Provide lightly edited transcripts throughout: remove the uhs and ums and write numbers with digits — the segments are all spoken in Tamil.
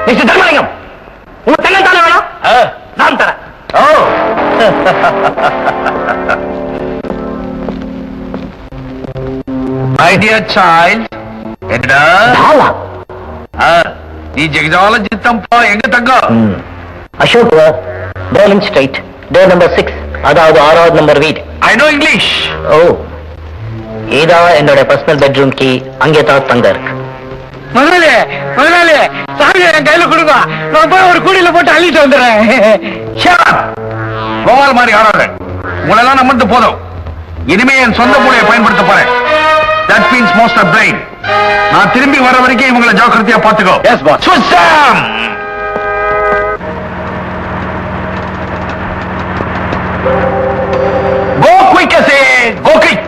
மிஸ்டர் தர்மலிங்கம், உங்க தங்கம் தானே வேணும்? நான் தரேன். ஓ My dear child, என்னடா நீ ஜெகஜாலஜி தம்பா எங்க தங்கம்? அசோக் டோலிங் ஸ்ட்ரைட், டோர் நம்பர் 6, அதாவது 6வது நம்பர் வீடு. I know English. ஓ, இதான் என்னோட பர்சனல் பெட்ரூம் கீ. அங்கே தான் தங்க இருக்கு. முதலாளி முதலாளி, சாமி என் கையில கொடுங்க, நான் போய் ஒரு கூடையில போட்டு அள்ளிட்டு வந்துடுறேன். கோவால் மாதிரி ஆறாத, உங்களெல்லாம் நம்பந்து போதும். இனிமே என் சொந்த மூளையை பயன்படுத்த போறேன். That means most of brain. நான் திரும்பி வர வரைக்கும் இவங்களை ஜாக்கிரதையா பாத்துக்கோ. Yes, boss. சுத்தம். Go quick, I say. Go quick.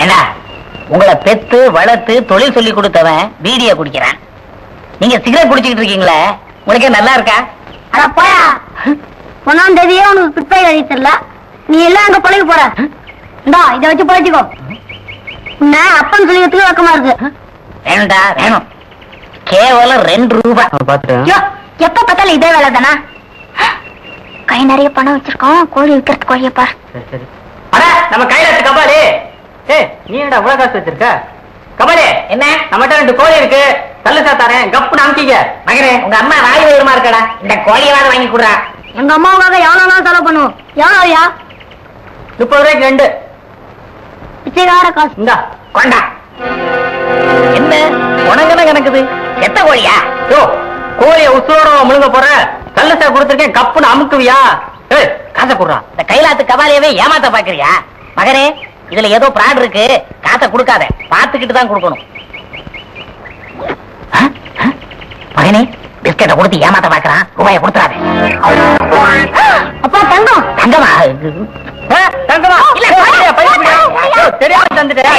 என்ன, உங்களை பெத்து வளர்த்து தொழில் சொல்லி கொடுத்தவன் பீடியை குடிக்கிறான். நீங்க சிகரெட் குடிச்சுக்கிட்டு இருக்கீங்களே, உனக்கே நல்லா இருக்கா? அட போயா, 1ஆம் தேதியே உனக்கு பிற்பை எழுதி தெரியல, நீ எல்லாம் அங்க பழகி போற. இந்தா இதை வச்சு பழச்சிக்கோ. உன்ன அப்பன்னு சொல்லி வெக்கமா இருக்கு. வேணும்டா, வேணும். கேவலம் 2 ரூபாய். எப்ப பார்த்தாலும் இதே வேலை தானா? கை நிறைய பணம் வச்சிருக்கோம், கோழி விற்கிறது கோழிய பார். அட நம்ம கையில கபாலி, நீ என்னடா இவ்வளவு காசு வச்சிருக்க? கபாலி, என்ன நம்மகிட்ட 2 கோழி இருக்கு, தள்ளு சாத்தாரேன், கப்புன்னு அமுக்கிக்க. மகனே, உங்க அம்மா ராய் வயிறுமா இருக்கடா, இந்த கோழியாவது வாங்கி கொடுறா. எங்க அம்மாவுக்காக எவ்வளவு செலவு பண்ணுவோம். எவ்வளவுயா? 30 ரூபாய்க்கு 2. பிச்சைக்கார காசு. இந்தா கொண்டா. என்ன உனங்கன கணக்குது? எத்த கோழியா? யோ, கோழிய உசுரோட முழுங்க போற, கல்லு சார் கொடுத்துருக்கேன், கப்புன்னு அமுக்குவியா? காசை கொடுறா. இந்த கைலாத்து கபாலியவே ஏமாத்த பாக்குறியா? மகனே, இதுல ஏதோ பிராட் இருக்கு, காசை கொடுக்காத, பாத்துக்கிட்டு தான் கொடுக்கணும். மகனே, பிஸ்கெட்டை கொடுத்து ஏமாத்த பாக்குறான், ரூபாயை கொடுத்துறாரு. அப்பா தங்கம். தங்கமா? தங்கமா இல்ல, தெரியாம தந்துட்டேன்.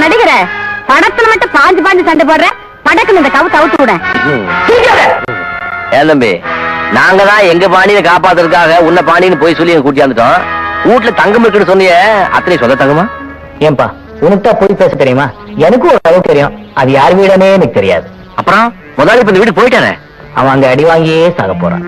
நடிக்கிற படத்துல மட்டும் பாஞ்சு பாஞ்சு சண்டை போடுற, படக்குன்னு இந்த கவுத்து அவுத்து விட. ஏன் தம்பி, நாங்க தான் எங்க பாணியை காப்பாத்துறதுக்காக உன்ன பாணின்னு போய் சொல்லி கூட்டியாந்துட்டோம். வீட்டுல தங்கம் இருக்குன்னு சொன்னிய, அத்தனை சொந்த தங்கமா? ஏன்பா, உனக்கு போய் பேச தெரியுமா? எனக்கும் ஒரு அளவு தெரியும், அது யார் வீடனே எனக்கு தெரியாது. அப்புறம் முதலாளி இப்ப இந்த வீடு போயிட்டானே, அவன் அங்க அடி வாங்கியே சாக போறான்.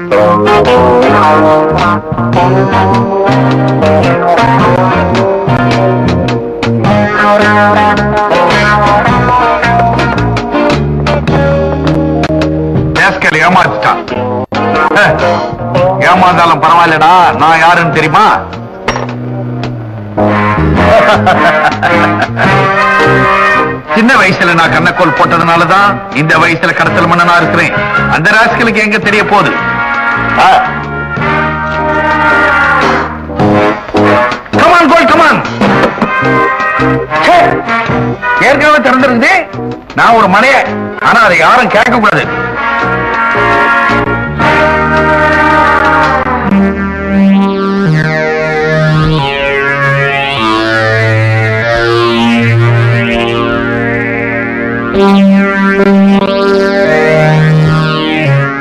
ஏமாத்திட்டான். ஏமாந்தாலும் பரவாயில்லடா, நான் யாருன்னு தெரியுமா? சின்ன வயசுல நான் கண்ணக்கோல் போட்டதுனாலதான் இந்த வயசுல கடத்தல் மன்னனா இருக்கிறேன். அந்த ராஸ்களுக்கு எங்க தெரிய போகுது? கமான் கோல், கமான். ஏற்கனவே திறந்திருந்தே, நான் ஒரு மனைய, ஆனா அதை யாரும் கேட்க கூடாது.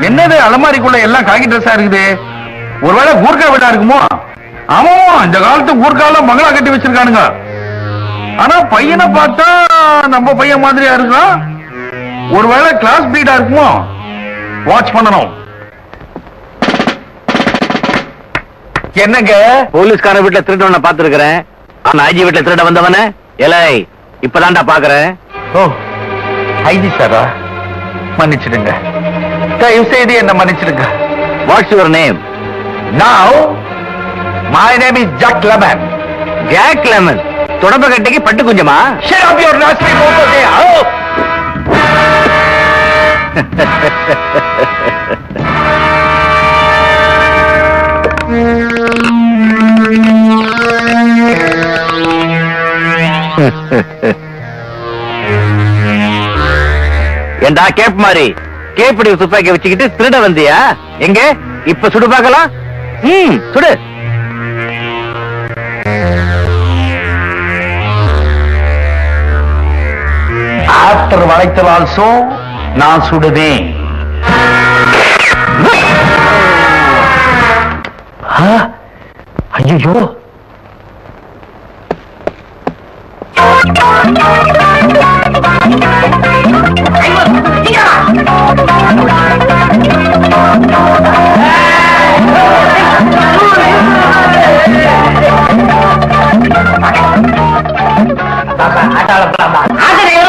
என்னது அலமாரிக்குள்ள எல்லாம் காக்கி ட்ரெஸ்ஸா இருக்குது? ஒருவேளை கூர்க்கா வீடா இருக்குமோ? ஆமா, இந்த காலத்து கூர்க்கால மங்களா கட்டி வச்சிருக்கானுங்க. ஆனா பையனை பார்த்தா நம்ம பையன் மாதிரியா இருக்கான். ஒருவேளை கிளாஸ் பீடா இருக்குமோ? வாட்ச் பண்ணணும். என்னங்க, போலீஸ்கார வீட்டுல திருடவன பாத்துருக்கிறேன், ஆனா ஐஜி வீட்டுல திருட வந்தவன எலை இப்பதான்டா பாக்குறேன். ஓ, ஐஜி சாரா? மன்னிச்சிடுங்க, தயவு செய்து என்ன மன்னிச்சிடுங்க. What's your name? Now my name is Jack Lemmon. Jack Lemmon? தொடப்ப கட்டைக்கு பட்டு குஞ்சமா? Shut up your nasty mouth there. Oh. ஏண்டா கேப் மாதிரி கேப்படி துப்பாக்கி வச்சுக்கிட்டு திருட வந்தியா? எங்க இப்ப சுடு பார்க்கலாம். சுடு. ஆஃப்டர் வளைத்தல் ஆல்சோ நான் சுடுதேன். ஐயோ,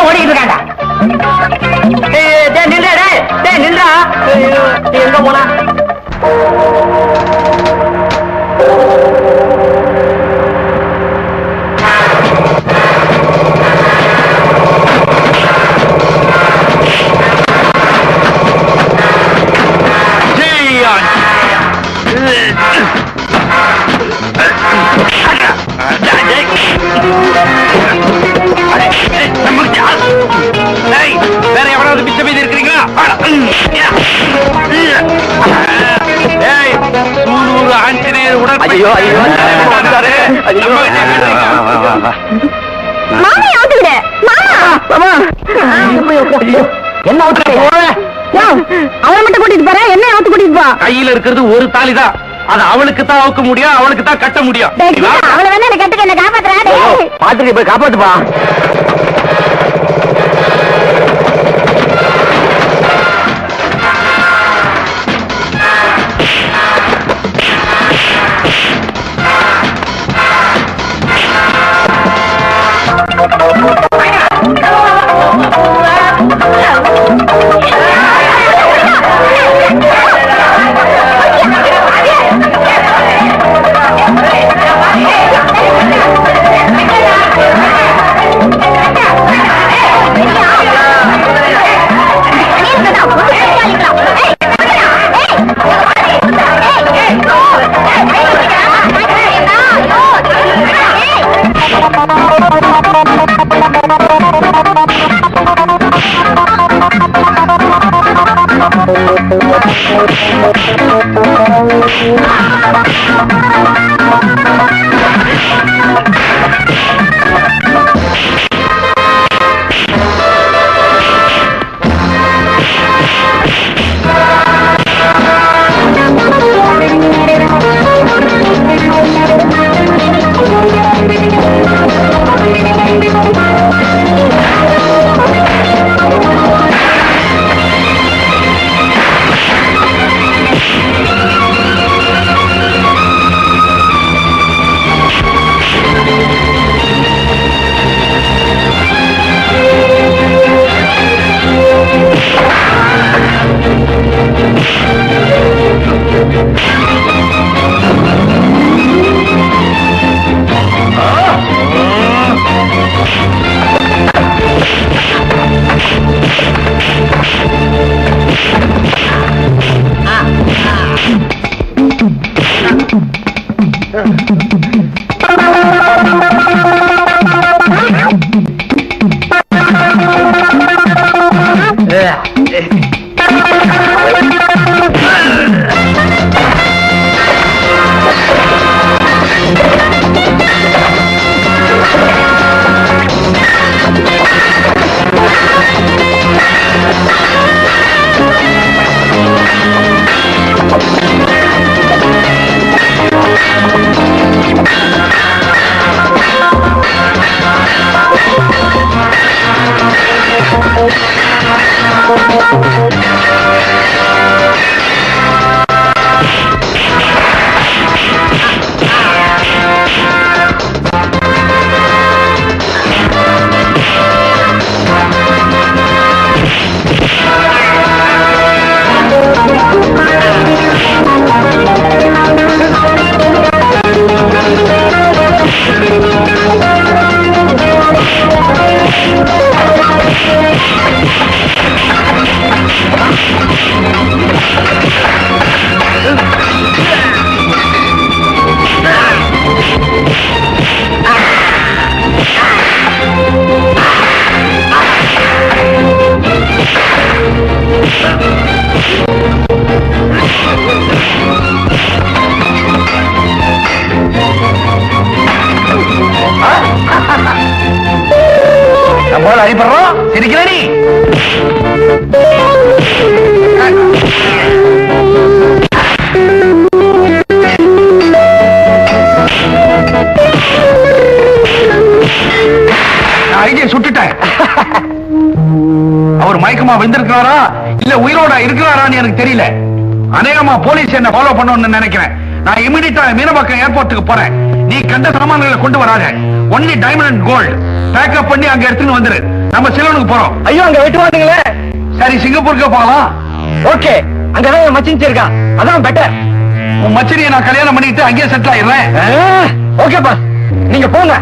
ஓடிக்கிட்டு இருக்காண்டா. நின்றா எங்க போனா? வேற எவனாவது மிச்ச மீதி இருக்கிறீங்களா? சூலூர் ஆஞ்சநேயர் உடன் ஐயோ ஐயோ மாமா அவுத்துக்கிடு. மாமா என்ன அவனை மட்டும் கூட்டிட்டு போற, என்ன அவுத்து கூட்டிட்டு போ. கையில இருக்கிறது ஒரு தாலி தான். அது அவளுக்கு தான் அவுக்க முடியும், அவளுக்கு தான் கட்ட முடியும். அவளை வேணா என்ன கட்டுக்க, என்ன காப்பாத்துறா. பாத்துட்டு போய் காப்பாத்துப்பா. ஊர்ல அடிப்படுறோம் இருக்கிற நீ ஐடியா சுட்டுட்டேன். அவர் மயக்கமா விழுந்திருக்கிறாரா இல்ல உயிரோட இருக்கிறாரான்னு எனக்கு தெரியல. அநேகமா போலீஸ் என்ன ஃபாலோ பண்ணணும்னு நினைக்கிறேன். நான் இமிடியட்டா மீனம்பாக்கம் ஏர்போர்ட்டுக்கு போறேன். நீ கண்ட சாமான்களை கொண்டு வராத. Only diamond and gold pack up பண்ணி அங்க எடுத்துன்னு வந்துரு. நம்ம சிலோனுக்கு போறோம். ஐயோ அங்க வெட்டுவானுங்களே. சரி சிங்கப்பூருக்கு போகலாம். ஓகே, அங்கதான் என் மச்சின் இருக்கான். அதான் பெட்டர். உன் மச்சினியை நான் கல்யாணம் பண்ணிட்டு அங்கேயே செட்டில் ஆயிடுறேன். ஓகேப்பா, நீங்க போங்க.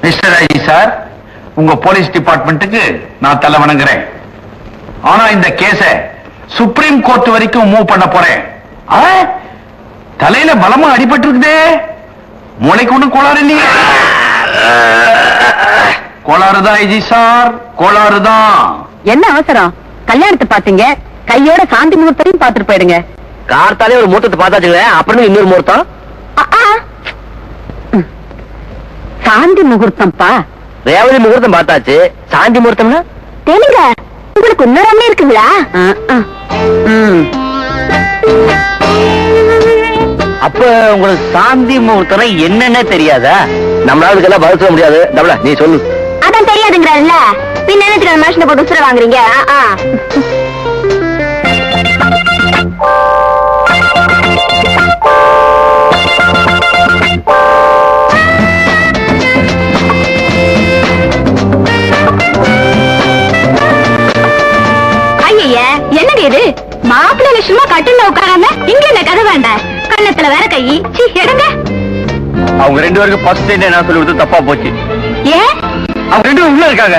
மிஸ்டர் ஐஜி சார், உங்க போலீஸ் டிபார்ட்மெண்ட்டுக்கு நான் தலை வணங்குறேன். ஆனா இந்த கேஸ சுப்ரீம் கோர்ட் வரைக்கும் மூவ் பண்ண போறேன். தலையில பலமா அடிபட்டு இருக்குதே. மூளைக்கு ஒண்ணு கோளாறு இல்லையே. கோளாறுதான் ஐஜி சார், கோளாறுதான். என்ன அவசரம்? கல்யாணத்தை பாத்தீங்க, கையோட சாந்தி முகூர்த்தையும் பாத்துட்டு போயிடுங்க. கார்த்தாலே ஒரு முகூர்த்தத்தை பார்த்தாச்சுங்க, அப்புறம் இன்னொரு முகூர்த்தம். சாந்தி முகூர்த்தம்ப்பா. ரேவதி முகூர்த்தம் பார்த்தாச்சு, சாந்தி முகூர்த்தம்னா தெலுங்க உங்களுக்கு இன்னொரு இருக்குங்களா? அப்ப உங்களுக்கு சாந்தி முகூர்த்தம் என்னன்னு தெரியாதா? நம்மளால இதுக்கெல்லாம் பதில் சொல்ல முடியாது. டபுளா நீ சொல்லு. அதான் தெரியாதுங்கிறல்ல, பின்ன என்ன மனுஷனை போட்டு உசுர வாங்குறீங்க? என்னங்க இது? மாப்பிள்ளை விஷயமா கட்டில உட்காராம இங்க என்ன கதை வேண்டாம். கண்ணத்துல வேற கை எடுங்க. அவங்க ரெண்டு பேருக்கு ஃபர்ஸ்ட் என்ன சொல்லி கொடுத்து தப்பா போச்சு. ஏன் அவங்க ரெண்டு பேரும் உள்ள இருக்காங்க.